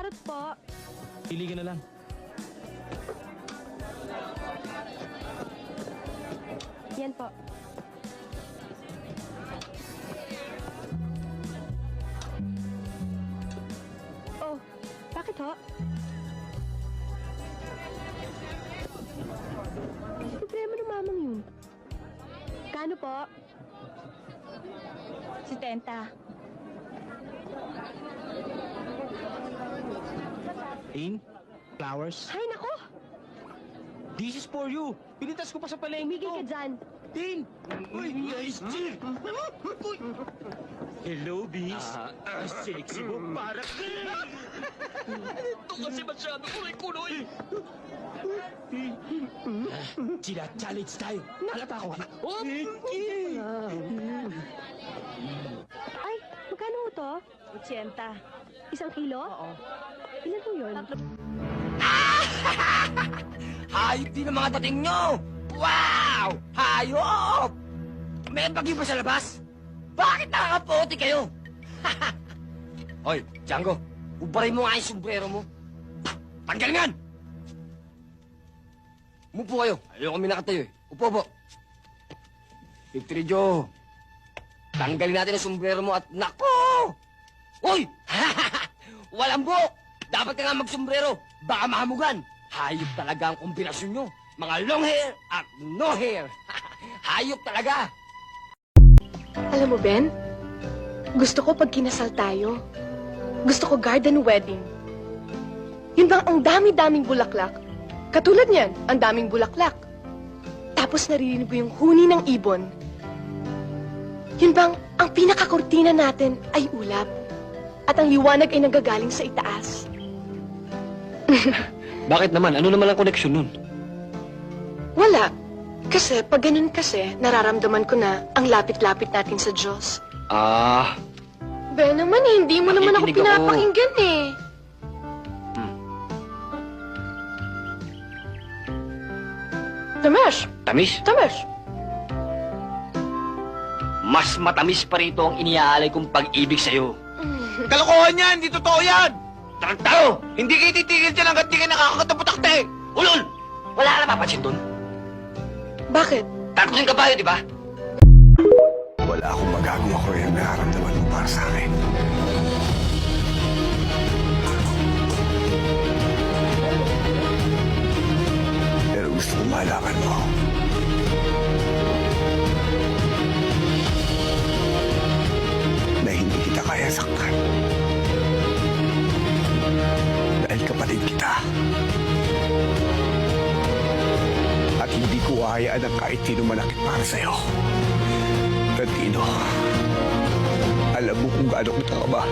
Carrots po. Pili ka na lang. Yan po. Oh, bakit ho? Problema ng mamang yun. Kano po? 70. In? Flowers? Ay, nako! This is for you! Pinitas ko pa sa palengke Umigil to! ka dyan. Tin! Uy, nice chick! Hello, Bis. Sexy mo para ito kasi masyado kuloy-kuloy. Sila, challenge tayo. Halata ko nga. Oh, Pinky! Ay, magkano ho to? 80. 1 kilo? Oo. Ilan po yun? Hayop din ang mga dating nyo! Wow! Hayop! May bagyo ba sa labas? Bakit nakakaputi kayo? Hoy, Django, ubarin mo nga yung sombrero mo. Tanggal nga! Umupo kayo. Ayoko kami nakatayo eh. Upo po. Victory Joe, tanggalin natin ang sombrero mo at nako! Hoy! Walang buhok! Dapat ka nga magsombrero. Baka mahamugan. Hayop talaga ang kombinasyon nyo. Mga long hair at no hair. Hayop talaga. Alam mo, Ben, gusto ko pag kinasal tayo, gusto ko garden wedding. Yun bang ang dami-daming bulaklak? Katulad niyan, ang daming bulaklak. Tapos naririnig mo yung huni ng ibon. Yun bang ang pinakakortina natin ay ulap? At ang liwanag ay nanggagaling sa itaas. Bakit naman? Ano naman ang koneksyon nun? Wala. Kasi pag ganun kasi, nararamdaman ko na ang lapit-lapit natin sa Diyos. Ah, Ben naman, hindi mo naman ako Nakikinig ako. pinapakinggan eh. Tamesh! tamis. Tamesh! Mas matamis pa rito ang iniaalay kong pag-ibig sa'yo. Kalokohan yan! Hindi totoo yan! Tarantado! Hindi kayo titigil dyan hanggat di kayo nakakataputakte! Ulol! Wala ka na papansin dun? Bakit? Tatlong kabayo, di ba? Wala akong magagawa ko yung nararamdaman mo para sa akin. Pero gusto ko malaman mo. Na hindi kita kaya saktan. Dahil kapatid kita. At hindi ko hayaan ang kahit sino manakit para sa'yo. Tantino, alam mo kung gaano kita kamahal.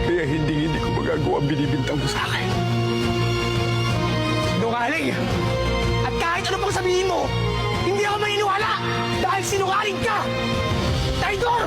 Kaya hindi ko magagawa ang binibintang mo sa akin. Sinungaling! At kahit ano pang sabihin mo, hindi ako maniniwala! Dahil sinungaling ka! Traidor!